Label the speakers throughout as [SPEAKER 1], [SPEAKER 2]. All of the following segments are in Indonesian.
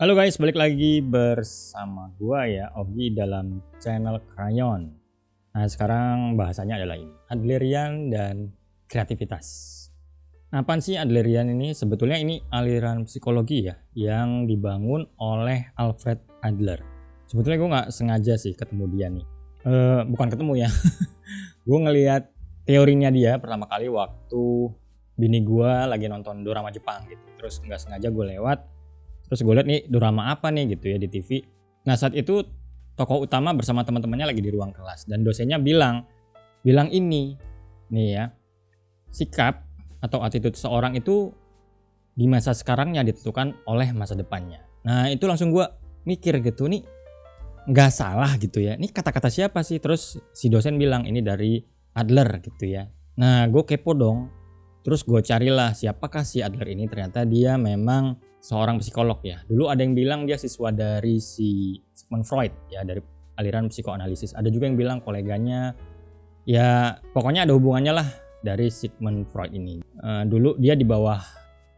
[SPEAKER 1] Halo guys, balik lagi bersama gua ya, Ogi dalam channel Crayon. Nah, sekarang bahasanya adalah ini, Adlerian dan kreativitas. Apaan sih Adlerian ini? Sebetulnya ini aliran psikologi ya, yang dibangun oleh Alfred Adler. Sebetulnya gue nggak sengaja sih ketemu dia nih. Bukan ketemu ya, gue ngelihat teorinya dia pertama kali waktu bini gue lagi nonton drama Jepang gitu. Terus nggak sengaja gue lewat. Terus gue lihat nih drama apa nih gitu ya di TV. Nah saat itu tokoh utama bersama teman-temannya lagi di ruang kelas. Dan dosennya bilang ini nih ya. Sikap atau attitude seorang itu di masa sekarangnya ditentukan oleh masa depannya. Nah itu langsung gue mikir gitu nih. Gak salah gitu ya. Ini kata-kata siapa sih? Terus si dosen bilang ini dari Adler gitu ya. Nah gue kepo dong. Terus gue carilah siapakah si Adler ini. Ternyata dia memang seorang psikolog ya. Dulu ada yang bilang dia siswa dari si Sigmund Freud ya, dari aliran psikoanalisis. Ada juga yang bilang koleganya, ya pokoknya ada hubungannya lah dari Sigmund Freud ini. Dulu dia di bawah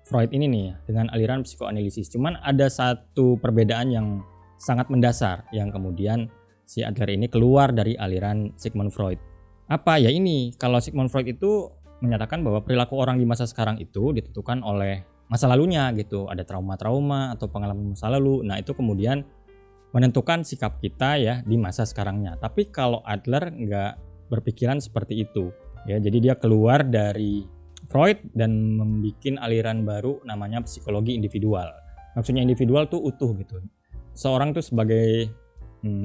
[SPEAKER 1] Freud ini nih ya, dengan aliran psikoanalisis. Cuman ada satu perbedaan yang sangat mendasar yang kemudian si Adler ini keluar dari aliran Sigmund Freud. Apa ya ini? Kalau Sigmund Freud itu menyatakan bahwa perilaku orang di masa sekarang itu ditentukan oleh masa lalunya gitu, ada trauma-trauma atau pengalaman masa lalu. Nah itu kemudian menentukan sikap kita ya di masa sekarangnya. Tapi kalau Adler nggak berpikiran seperti itu ya, jadi dia keluar dari Freud dan membuat aliran baru namanya psikologi individual. Maksudnya individual tuh utuh gitu, seorang tuh sebagai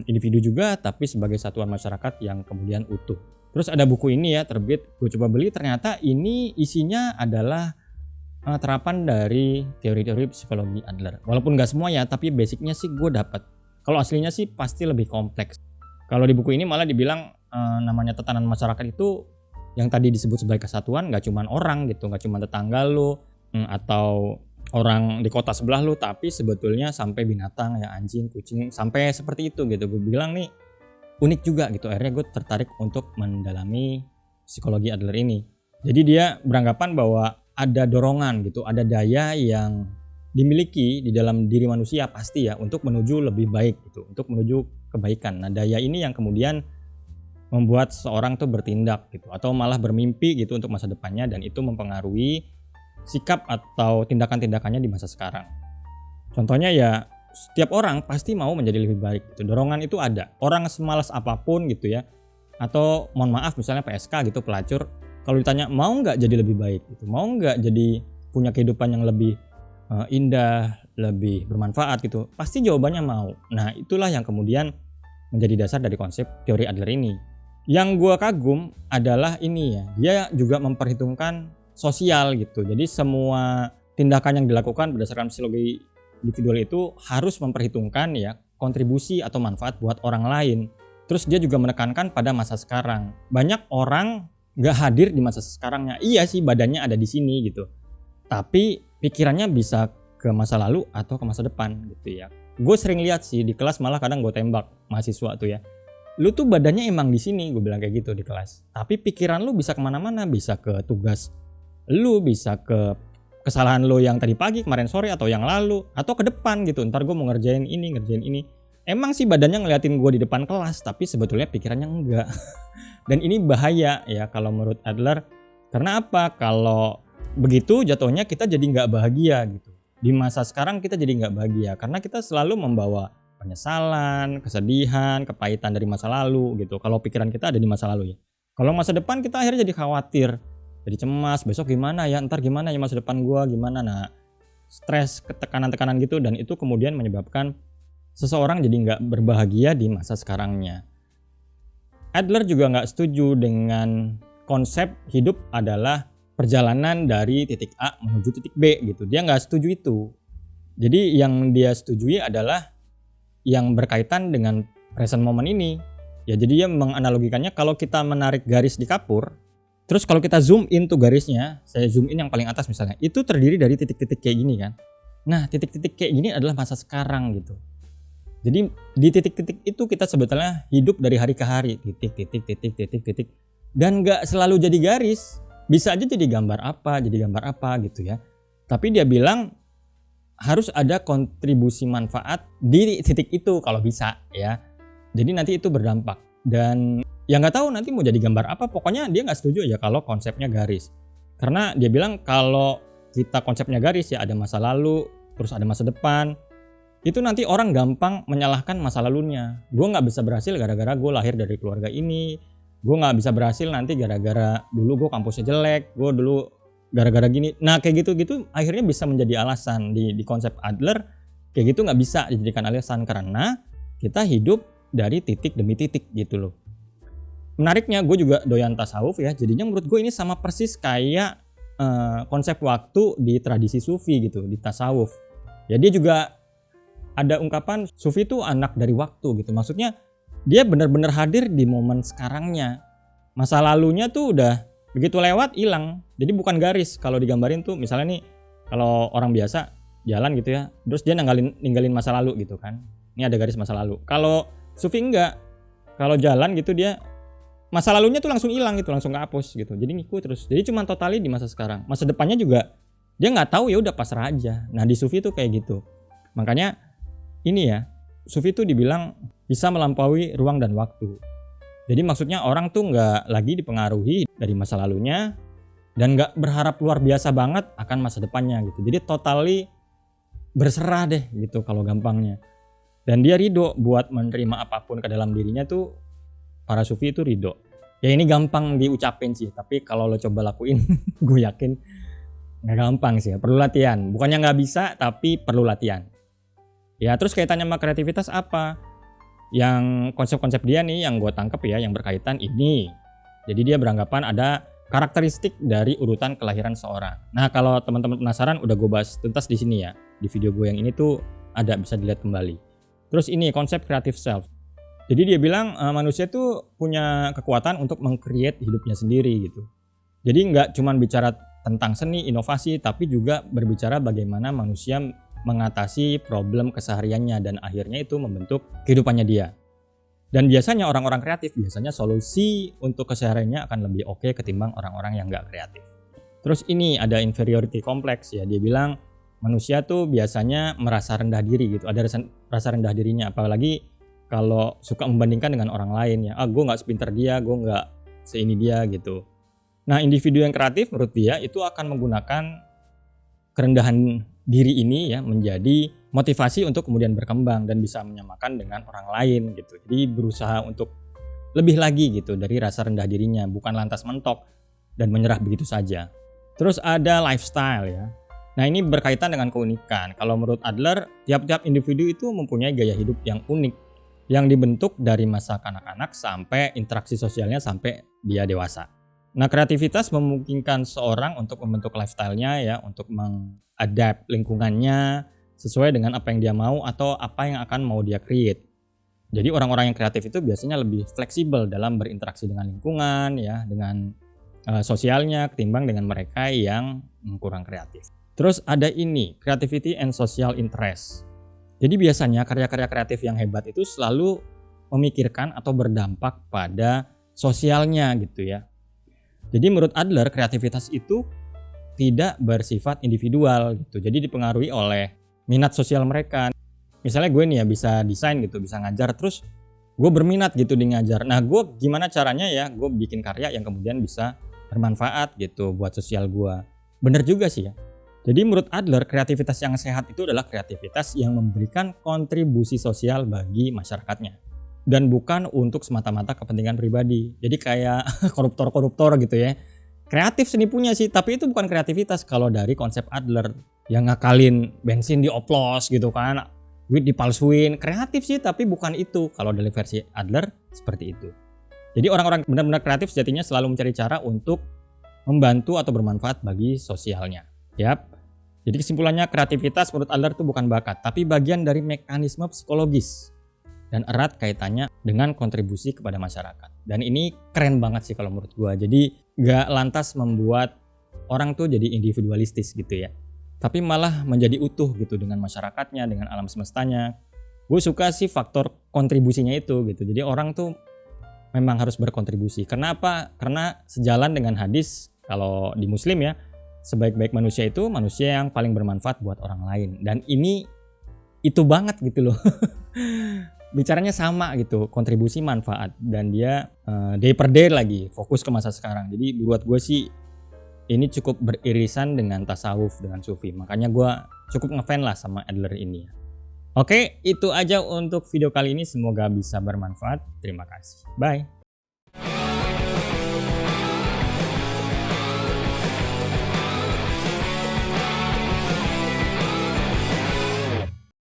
[SPEAKER 1] individu juga tapi sebagai satuan masyarakat yang kemudian utuh. Terus ada buku ini ya terbit, gue coba beli, ternyata ini isinya adalah terapan dari teori-teori psikologi Adler. Walaupun nggak semua ya, tapi basicnya sih gue dapat. Kalau aslinya sih pasti lebih kompleks. Kalau di buku ini malah dibilang namanya tatanan masyarakat itu yang tadi disebut sebagai kesatuan nggak cuma orang gitu, nggak cuma tetangga lo atau orang di kota sebelah lo, tapi sebetulnya sampai binatang ya, anjing, kucing, sampai seperti itu gitu. Gue bilang nih unik juga gitu. Akhirnya gue tertarik untuk mendalami psikologi Adler ini. Jadi dia beranggapan bahwa ada dorongan gitu, ada daya yang dimiliki di dalam diri manusia pasti ya untuk menuju lebih baik gitu, untuk menuju kebaikan. Nah daya ini yang kemudian membuat seorang tuh bertindak gitu atau malah bermimpi gitu untuk masa depannya, dan itu mempengaruhi sikap atau tindakan-tindakannya di masa sekarang. Contohnya ya setiap orang pasti mau menjadi lebih baik gitu. Dorongan itu ada. Orang semalas apapun gitu ya. Atau mohon maaf misalnya PSK gitu, pelacur, kalau ditanya mau nggak jadi lebih baik gitu, mau nggak jadi punya kehidupan yang lebih indah, lebih bermanfaat gitu, pasti jawabannya mau. Nah itulah yang kemudian menjadi dasar dari konsep teori Adler ini. Yang gue kagum adalah ini ya, dia juga memperhitungkan sosial gitu. Jadi semua tindakan yang dilakukan berdasarkan psikologi individual itu harus memperhitungkan ya kontribusi atau manfaat buat orang lain. Terus dia juga menekankan pada masa sekarang. Banyak orang gak hadir di masa sekarangnya. Iya sih badannya ada di sini gitu, tapi pikirannya bisa ke masa lalu atau ke masa depan gitu ya. Gue sering lihat sih di kelas, malah kadang gue tembak mahasiswa tuh ya, lu tuh badannya emang di sini, gue bilang kayak gitu di kelas, tapi pikiran lu bisa kemana-mana, bisa ke tugas lu, bisa ke kesalahan lu yang tadi pagi, kemarin sore, atau yang lalu, atau ke depan gitu, ntar gue mau ngerjain ini. Emang sih badannya ngeliatin gue di depan kelas, tapi sebetulnya pikirannya enggak. Dan ini bahaya ya kalau menurut Adler. Karena apa? Kalau begitu jatuhnya kita jadi nggak bahagia gitu. Di masa sekarang kita jadi nggak bahagia karena kita selalu membawa penyesalan, kesedihan, kepahitan dari masa lalu gitu. Kalau pikiran kita ada di masa lalu ya. Kalau masa depan kita akhirnya jadi khawatir, jadi cemas. Besok gimana ya? Ntar gimana ya masa depan gue gimana? Nah, stres, tekanan-tekanan gitu, dan itu kemudian menyebabkan seseorang jadi nggak berbahagia di masa sekarangnya. Adler juga nggak setuju dengan konsep hidup adalah perjalanan dari titik A menuju titik B gitu. Dia nggak setuju itu. Jadi yang dia setujui adalah yang berkaitan dengan present moment ini. Ya jadi dia menganalogikannya kalau kita menarik garis di kapur, terus kalau kita zoom in tuh garisnya, saya zoom in yang paling atas misalnya, itu terdiri dari titik-titik kayak gini kan. Nah titik-titik kayak gini adalah masa sekarang gitu. Jadi di titik-titik itu kita sebetulnya hidup dari hari ke hari, titik, dan nggak selalu jadi garis, bisa aja jadi gambar apa gitu ya. Tapi dia bilang harus ada kontribusi manfaat di titik itu kalau bisa ya. Jadi nanti itu berdampak. Dan ya nggak tahu nanti mau jadi gambar apa, pokoknya dia nggak setuju ya kalau konsepnya garis. Karena dia bilang kalau kita konsepnya garis ya ada masa lalu, terus ada masa depan, itu nanti orang gampang menyalahkan masa lalunya. Gue nggak bisa berhasil gara-gara gue lahir dari keluarga ini, gue nggak bisa berhasil nanti gara-gara dulu gue kampusnya jelek, gue dulu gara-gara gini. Nah kayak gitu-gitu akhirnya bisa menjadi alasan di konsep Adler. Kayak gitu nggak bisa dijadikan alasan karena kita hidup dari titik demi titik gitu loh. Menariknya gue juga doyan tasawuf ya, jadinya menurut gue ini sama persis kayak konsep waktu di tradisi sufi gitu, di tasawuf. Ya dia juga ada ungkapan sufi itu anak dari waktu gitu, maksudnya dia benar-benar hadir di momen sekarangnya. Masa lalunya tuh udah begitu lewat hilang, jadi bukan garis. Kalau digambarin tuh misalnya nih, kalau orang biasa jalan gitu ya, terus dia ninggalin masa lalu gitu kan, ini ada garis masa lalu. Kalau sufi enggak, kalau jalan gitu dia masa lalunya tuh langsung hilang gitu, langsung kehapus gitu, jadi ngikut terus. Jadi cuma totali di masa sekarang, masa depannya juga dia nggak tahu, ya udah pasrah aja. Nah di sufi tuh kayak gitu. Makanya ini ya, sufi tuh dibilang bisa melampaui ruang dan waktu. Jadi maksudnya orang tuh nggak lagi dipengaruhi dari masa lalunya dan nggak berharap luar biasa banget akan masa depannya gitu. Jadi totally berserah deh gitu kalau gampangnya. Dan dia ridho buat menerima apapun ke dalam dirinya tuh, para sufi itu ridho. Ya ini gampang diucapin sih, tapi kalau lo coba lakuin gue yakin nggak gampang sih ya, perlu latihan. Bukannya nggak bisa, tapi perlu latihan. Ya terus kaitannya sama kreativitas apa? Yang konsep-konsep dia nih yang gue tangkep ya, yang berkaitan ini. Jadi dia beranggapan ada karakteristik dari urutan kelahiran seorang. Nah kalau teman-teman penasaran, udah gue bahas tuntas di sini ya. Di video gue yang ini tuh ada, bisa dilihat kembali. Terus ini konsep creative self. Jadi dia bilang manusia tuh punya kekuatan untuk meng-create hidupnya sendiri gitu. Jadi nggak cuma bicara tentang seni, inovasi, tapi juga berbicara bagaimana manusia mengatasi problem kesehariannya dan akhirnya itu membentuk kehidupannya dia. Dan biasanya orang-orang kreatif, biasanya solusi untuk kesehariannya akan lebih oke ketimbang orang-orang yang nggak kreatif. Terus ini ada inferiority complex ya, dia bilang manusia tuh biasanya merasa rendah diri gitu, ada rasa rendah dirinya, apalagi kalau suka membandingkan dengan orang lain ya, gue nggak sepintar dia, gue nggak seini dia gitu. Nah individu yang kreatif menurut dia itu akan menggunakan kerendahan diri ini ya menjadi motivasi untuk kemudian berkembang dan bisa menyamakan dengan orang lain gitu. Jadi berusaha untuk lebih lagi gitu dari rasa rendah dirinya, bukan lantas mentok dan menyerah begitu saja. Terus ada lifestyle ya. Nah ini berkaitan dengan keunikan. Kalau menurut Adler, tiap-tiap individu itu mempunyai gaya hidup yang unik, yang dibentuk dari masa kanak-kanak sampai interaksi sosialnya sampai dia dewasa. Nah kreativitas memungkinkan seorang untuk membentuk lifestyle-nya ya, untuk mengadapt lingkungannya sesuai dengan apa yang dia mau atau apa yang akan mau dia create. Jadi orang-orang yang kreatif itu biasanya lebih fleksibel dalam berinteraksi dengan lingkungan ya, dengan sosialnya ketimbang dengan mereka yang kurang kreatif. Terus ada ini, creativity and social interest. Jadi biasanya karya-karya kreatif yang hebat itu selalu memikirkan atau berdampak pada sosialnya gitu ya. Jadi menurut Adler, kreativitas itu tidak bersifat individual gitu. Jadi dipengaruhi oleh minat sosial mereka. Misalnya gue nih ya bisa desain gitu, bisa ngajar, terus gue berminat gitu di ngajar. Nah gue gimana caranya ya gue bikin karya yang kemudian bisa bermanfaat gitu buat sosial gue. Bener juga sih ya. Jadi menurut Adler, kreativitas yang sehat itu adalah kreativitas yang memberikan kontribusi sosial bagi masyarakatnya. Dan bukan untuk semata-mata kepentingan pribadi. Jadi kayak koruptor-koruptor gitu ya. Kreatif seni punya sih, tapi itu bukan kreativitas kalau dari konsep Adler. Yang ngakalin bensin dioplos gitu kan, duit dipalsuin. Kreatif sih, tapi bukan itu. Kalau dari versi Adler, seperti itu. Jadi orang-orang benar-benar kreatif sejatinya selalu mencari cara untuk membantu atau bermanfaat bagi sosialnya. Yap. Jadi kesimpulannya kreativitas menurut Adler itu bukan bakat, tapi bagian dari mekanisme psikologis dan erat kaitannya dengan kontribusi kepada masyarakat. Dan ini keren banget sih kalau menurut gue. Jadi gak lantas membuat orang tuh jadi individualistis gitu ya, tapi malah menjadi utuh gitu dengan masyarakatnya, dengan alam semestanya. Gue suka sih faktor kontribusinya itu gitu. Jadi orang tuh memang harus berkontribusi. Kenapa? Karena sejalan dengan hadis kalau di Muslim ya, sebaik-baik manusia itu manusia yang paling bermanfaat buat orang lain. Dan ini itu banget gitu loh. Bicaranya sama gitu, kontribusi manfaat, dan dia day per day lagi fokus ke masa sekarang. Jadi buat gue sih ini cukup beririsan dengan tasawuf, dengan sufi. Makanya gue cukup ngefan lah sama Adler ini. Oke, itu aja untuk video kali ini. Semoga bisa bermanfaat. Terima kasih. Bye.